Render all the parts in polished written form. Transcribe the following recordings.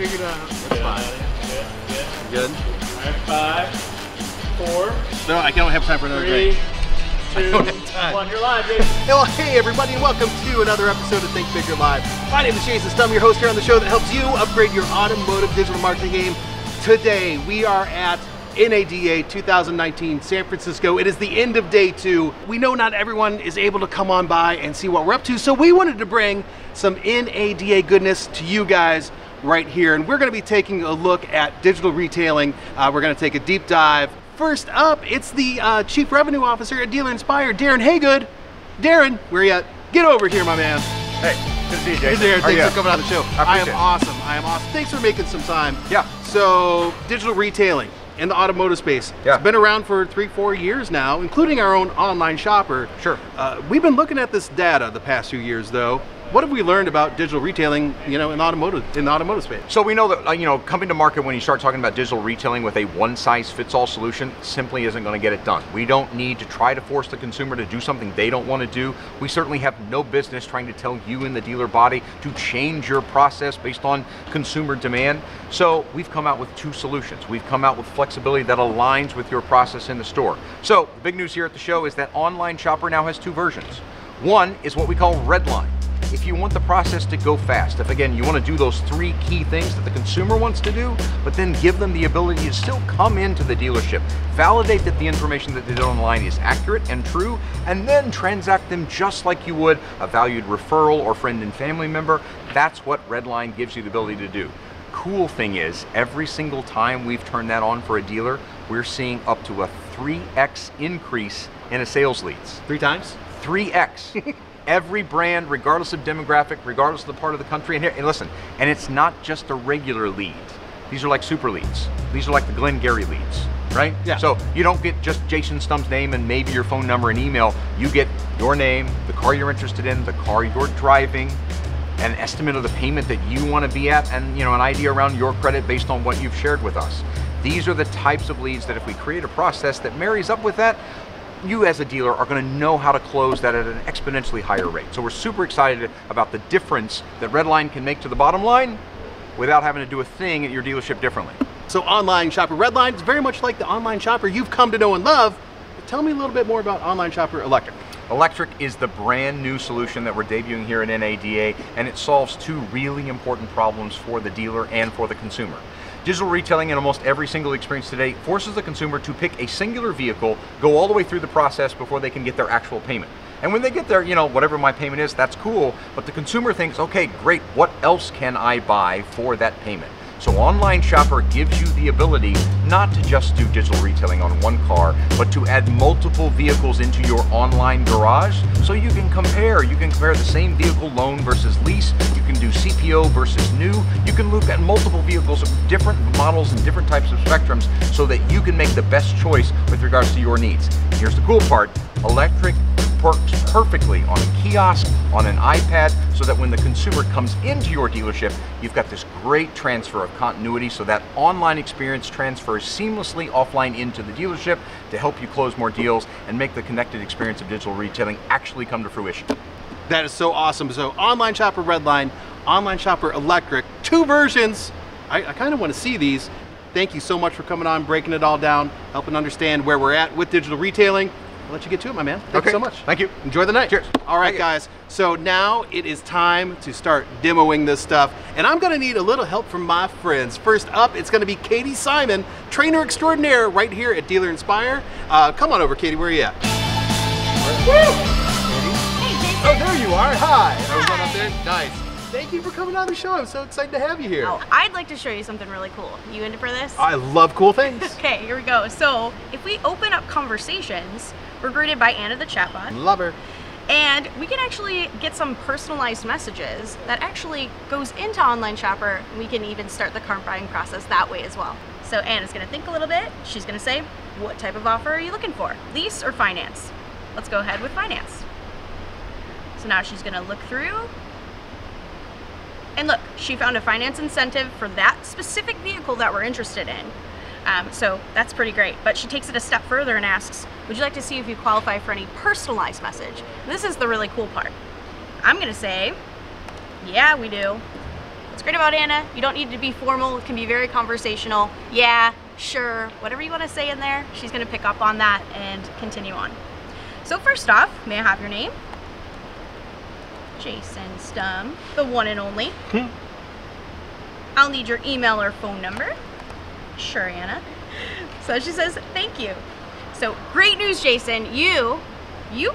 figured it out. That's fine. Yeah. Good. All right, 5, 4. No, I don't have time for another drink. 3, 2, 1. You're live, Jason. Well, hey everybody, and welcome to another episode of Think Bigger Live. My name is Jason Stum, your host here on the show that helps you upgrade your automotive digital marketing game. Today, we are at NADA 2019 San Francisco. It is the end of day 2. We know not everyone is able to come on by and see what we're up to, so we wanted to bring some NADA goodness to you guys right here. And we're going to be taking a look at digital retailing. We're going to take a deep dive. First up, it's the Chief Revenue Officer at Dealer Inspire, Darren Haygood. Darren, where you at? Get over here, my man. Hey, good to see you, Jason. Hey, Darren, thanks for coming on the show. I am it. awesome. I am awesome. Thanks for making some time. Yeah. So, digital retailing in the automotive space. Yeah. It's been around for 3-4 years now, including our own online shopper. Sure. We've been looking at this data the past few years, though. What have we learned about digital retailing, in the automotive space? So we know that, coming to market when you start talking about digital retailing with a one-size-fits-all solution simply isn't going to get it done. We don't need to try to force the consumer to do something they don't want to do. We certainly have no business trying to tell you in the dealer body to change your process based on consumer demand. So we've come out with 2 solutions. We've come out with flexibility that aligns with your process in the store. So the big news here at the show is that Online Shopper now has 2 versions. One is what we call Redline. If you want the process to go fast, if again you want to do those 3 key things that the consumer wants to do, but then give them the ability to still come into the dealership, validate that the information that they did online is accurate and true, and then transact them just like you would a valued referral or friend and family member, that's what Redline gives you the ability to do. Cool thing is, every single time we've turned that on for a dealer, we're seeing up to a 3x increase in a sales leads. 3 times? 3x. Every brand, regardless of demographic, regardless of the part of the country, and listen, and it's not just a regular lead. These are like super leads. These are like the Glenn Gary leads, right? Yeah. So you don't get just Jason Stum's name and maybe your phone number and email. You get your name, the car you're interested in, the car you're driving, an estimate of the payment that you want to be at, and an idea around your credit based on what you've shared with us. These are the types of leads that if we create a process that marries up with that, you as a dealer are going to know how to close that at an exponentially higher rate. So we're super excited about the difference that Redline can make to the bottom line without having to do a thing at your dealership differently. So Online Shopper Redline is very much like the online shopper you've come to know and love. But tell me a little bit more about Online Shopper Electric. Electric is the brand new solution that we're debuting here at NADA, and it solves 2 really important problems for the dealer and for the consumer. Digital retailing in almost every single experience today forces the consumer to pick a singular vehicle, go all the way through the process before they can get their actual payment. And when they get there, whatever my payment is, that's cool, but the consumer thinks, okay, great, what else can I buy for that payment? So Online Shopper gives you the ability not to just do digital retailing on one car, but to add multiple vehicles into your online garage so you can compare. You can compare the same vehicle loan versus lease. You can do CPO versus new. You can look at multiple vehicles of different models and different types of spectrums so that you can make the best choice with regards to your needs. Here's the cool part. Electric works perfectly on a kiosk, on an iPad, so that when the consumer comes into your dealership, you've got this great transfer of continuity so that online experience transfers seamlessly offline into the dealership to help you close more deals and make the connected experience of digital retailing actually come to fruition. That is so awesome. So Online Shopper Redline, Online Shopper Electric, 2 versions. I kind of want to see these. Thank you so much for coming on, breaking it all down, helping understand where we're at with digital retailing. I'll let you get to it, my man. Thank you so much. Thank you. Enjoy the night. Cheers. All right, guys. So now it is time to start demoing this stuff. And I'm going to need a little help from my friends. First up, it's going to be Katie Simon, trainer extraordinaire right here at Dealer Inspire. Come on over, Katie. Where are you at? Woo! Hey, Jason. Oh, there you are. Hi. Hi. I was going up there. Nice. Thank you for coming on the show. I'm so excited to have you here. Oh, I'd like to show you something really cool. You in for this? I love cool things. Okay, here we go. So, if we open up conversations, we're greeted by Anna the chatbot. Love her. And we can actually get some personalized messages that actually goes into Online Shopper. We can even start the car buying process that way as well. So Anna's gonna think a little bit. She's gonna say, what type of offer are you looking for? Lease or finance? Let's go ahead with finance. So now she's gonna look through. And look, she found a finance incentive for that specific vehicle that we're interested in. So that's pretty great. But she takes it a step further and asks, would you like to see if you qualify for any personalized message? This is the really cool part. I'm gonna say, yeah, we do. What's great about Anna, you don't need to be formal. It can be very conversational. Yeah, sure, whatever you want to say in there, she's going to pick up on that and continue on. So first off, may I have your name? Jason Stum, the one and only. I'll need your email or phone number. Sure, Anna. So she says, thank you. So great news, Jason. You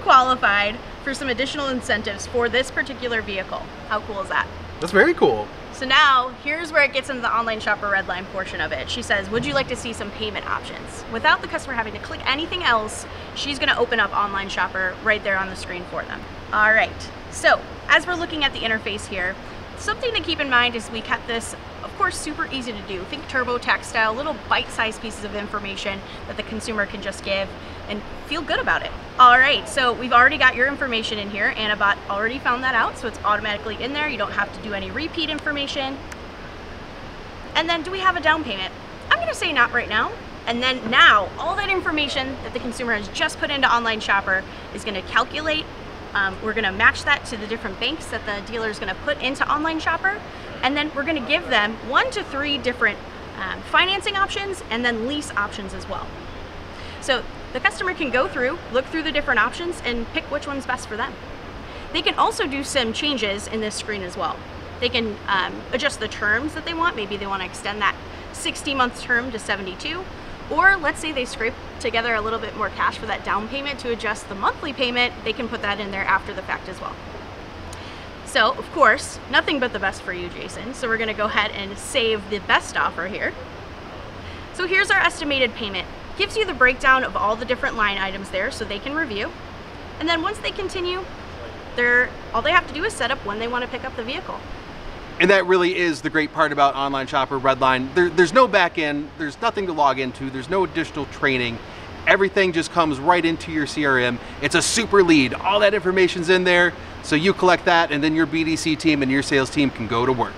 qualified for some additional incentives for this particular vehicle. How cool is that? That's very cool. So now, here's where it gets into the online shopper Redline portion of it. She says, would you like to see some payment options? Without the customer having to click anything else, she's gonna open up online shopper right there on the screen for them. All right, so as we're looking at the interface here, something to keep in mind is we kept this, of course, super easy to do. Think turbo textile, little bite-sized pieces of information that the consumer can just give and feel good about it. All right, so we've already got your information in here. AnnaBot already found that out, so it's automatically in there. You don't have to do any repeat information. And then do we have a down payment? I'm gonna say not right now. And then now, all that information that the consumer has just put into Online Shopper is gonna calculate. We're gonna match that to the different banks that the dealer is gonna put into Online Shopper. And then we're gonna give them 1 to 3 different financing options and then lease options as well. So the customer can go through, look through the different options and pick which one's best for them. They can also do some changes in this screen as well. They can adjust the terms that they want. Maybe they want to extend that 60-month term to 72. Or let's say they scrape together a little bit more cash for that down payment to adjust the monthly payment. They can put that in there after the fact as well. So, of course, nothing but the best for you, Jason. So we're going to go ahead and save the best offer here. So here's our estimated payment. Gives you the breakdown of all the different line items there so they can review. And then once they continue, all they have to do is set up when they want to pick up the vehicle. And that really is the great part about Online Shopper Redline. There's no back end, there's nothing to log into, there's no additional training. Everything just comes right into your CRM. It's a super lead. All that information's in there, so you collect that and then your BDC team and your sales team can go to work.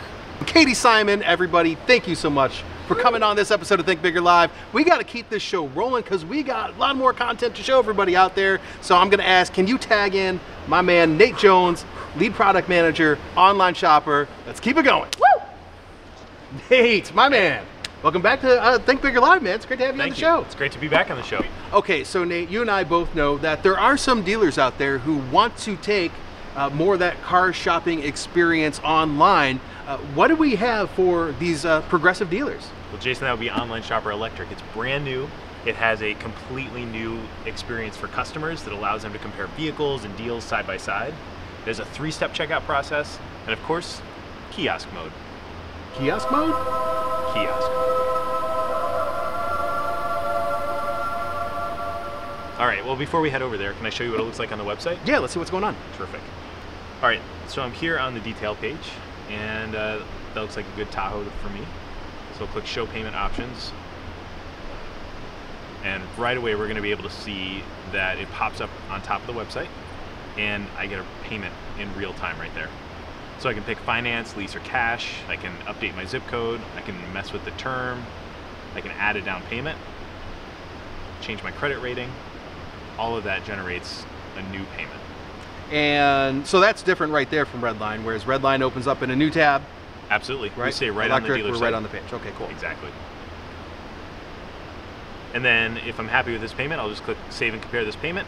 Katie Simon, everybody, thank you so much for coming on this episode of Think Bigger Live. We got to keep this show rolling because we got a lot more content to show everybody out there. So I'm going to ask, can you tag in my man Nate Jones, lead product manager, Online Shopper? Let's keep it going. Woo! Nate, my man, welcome back to Think Bigger Live, man. It's great to have you on the show. It's great to be back on the show. Okay, so Nate, you and I both know that there are some dealers out there who want to take more of that car shopping experience online. What do we have for these progressive dealers? Well, Jason, that would be Online Shopper Electric. It's brand new. It has a completely new experience for customers that allows them to compare vehicles and deals side by side. There's a 3-step checkout process, and of course, kiosk mode. Kiosk mode? Kiosk. All right, well, before we head over there, can I show you what it looks like on the website? Yeah, let's see what's going on. Terrific. All right, so I'm here on the detail page, and that looks like a good Tahoe for me. So I'll click Show Payment Options, and right away we're going to be able to see that it pops up on top of the website, and I get a payment in real time right there. So I can pick finance, lease, or cash. I can update my zip code. I can mess with the term. I can add a down payment, change my credit rating. All of that generates a new payment. And so that's different right there from Redline, whereas Redline opens up in a new tab. Absolutely. Right? We stay right Electric, on the dealer site. Right on the page. Okay, cool. Exactly. And then if I'm happy with this payment, I'll just click Save and Compare this payment.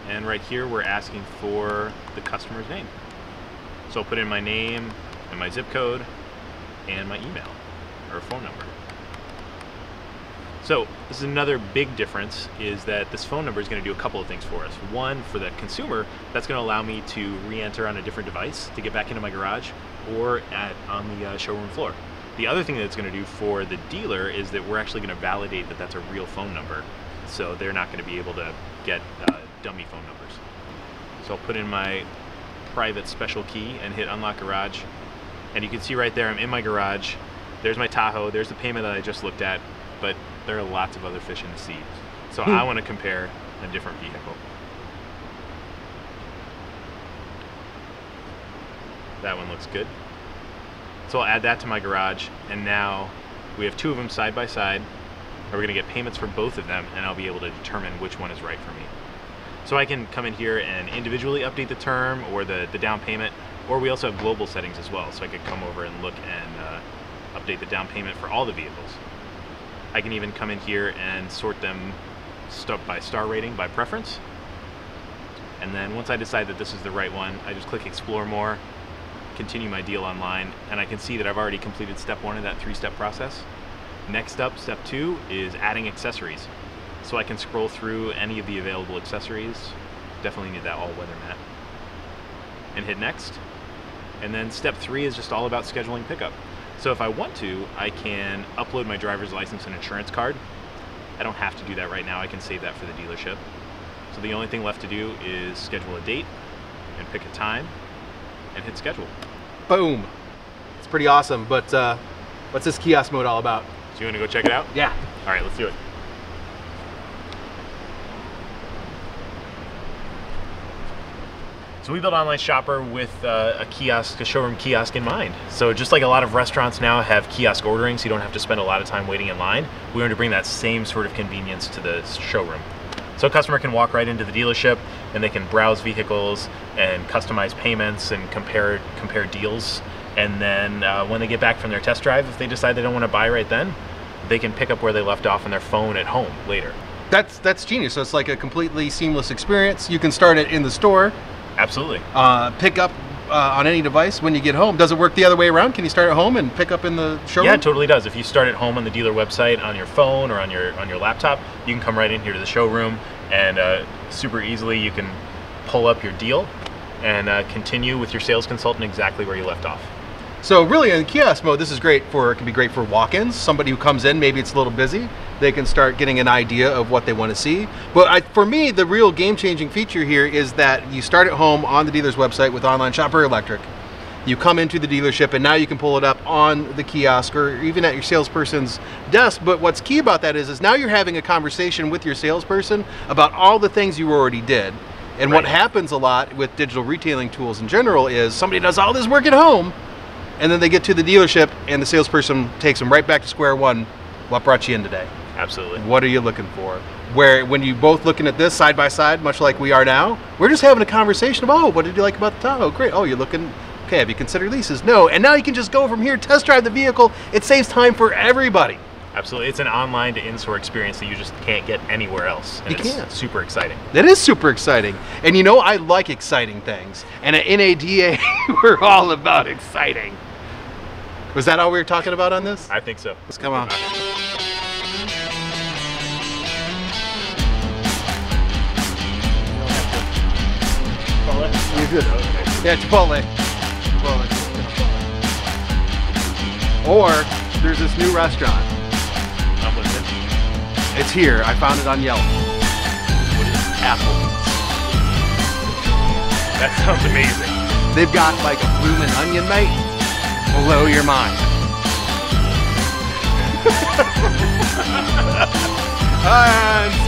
And right here, we're asking for the customer's name. So I'll put in my name and my zip code and my email or phone number. So this is another big difference, is that this phone number is going to do a couple of things for us. One, for the consumer, that's going to allow me to re-enter on a different device to get back into my garage or on the showroom floor. The other thing that it's going to do for the dealer is that we're actually going to validate that that's a real phone number. So they're not going to be able to get dummy phone numbers. So I'll put in my private special key and hit Unlock Garage. And you can see right there, I'm in my garage. There's my Tahoe. There's the payment that I just looked at. But there are lots of other fish in the sea. So I want to compare a different vehicle. That one looks good. So I'll add that to my garage, and now we have 2 of them side by side, and we're going to get payments for both of them, and I'll be able to determine which one is right for me. So I can come in here and individually update the term or the down payment, Or we also have global settings as well, so I could come over and look and update the down payment for all the vehicles. I can even come in here and sort them by star rating, by preference. And then once I decide that this is the right one, I just click Explore More, continue my deal online, and I can see that I've already completed step 1 of that 3-step process. Next up, step 2, is adding accessories. So I can scroll through any of the available accessories. Definitely need that all-weather mat. And hit next. And then step 3 is just all about scheduling pickup. So if I want to, I can upload my driver's license and insurance card. I don't have to do that right now. I can save that for the dealership. So the only thing left to do is schedule a date and pick a time and hit schedule. Boom. It's pretty awesome, but what's this kiosk mode all about? So you want to go check it out? Yeah. All right, let's do it. So we built Online Shopper with a kiosk, a showroom kiosk in mind. So just like a lot of restaurants now have kiosk ordering, so you don't have to spend a lot of time waiting in line, we wanted to bring that same sort of convenience to the showroom. So a customer can walk right into the dealership and they can browse vehicles and customize payments and compare deals. And then when they get back from their test drive, if they decide they don't want to buy right then, they can pick up where they left off on their phone at home later. That's genius. So it's like a completely seamless experience. You can start it in the store. Absolutely. Pick up on any device when you get home. Does it work the other way around? Can you start at home and pick up in the showroom? Yeah, it totally does. If you start at home on the dealer website on your phone or on your laptop, you can come right in here to the showroom and super easily you can pull up your deal and continue with your sales consultant exactly where you left off. So really in kiosk mode, this is great for, it can be great for walk-ins. Somebody who comes in, maybe it's a little busy, they can start getting an idea of what they want to see. But for me, the real game-changing feature here is that you start at home on the dealer's website with Online Shopper Electric. You come into the dealership and now you can pull it up on the kiosk or even at your salesperson's desk. But what's key about that is now you're having a conversation with your salesperson about all the things you already did. And what happens a lot with digital retailing tools in general is somebody does all this work at home, and then they get to the dealership and the salesperson takes them right back to square one. What brought you in today? Absolutely. What are you looking for? Where when you both looking at this side by side, much like we are now, we're just having a conversation about, oh, what did you like about the Tahoe? Great. Oh, you're looking, okay, have you considered leases? No. And now you can just go from here, test drive the vehicle. It saves time for everybody. Absolutely. It's an online to in-store experience that you just can't get anywhere else. And you can't. Super exciting. That is super exciting. And you know, I like exciting things. And at NADA, we're all about exciting. Was that all we were talking about on this? I think so. Let's come on. You're good. Okay. Yeah, Chipotle. Or there's this new restaurant. I'm with it. It's here. I found it on Yelp. What is it? Applebee's. That sounds amazing. They've got like a bloomin' onion, mate. Blow your mind. And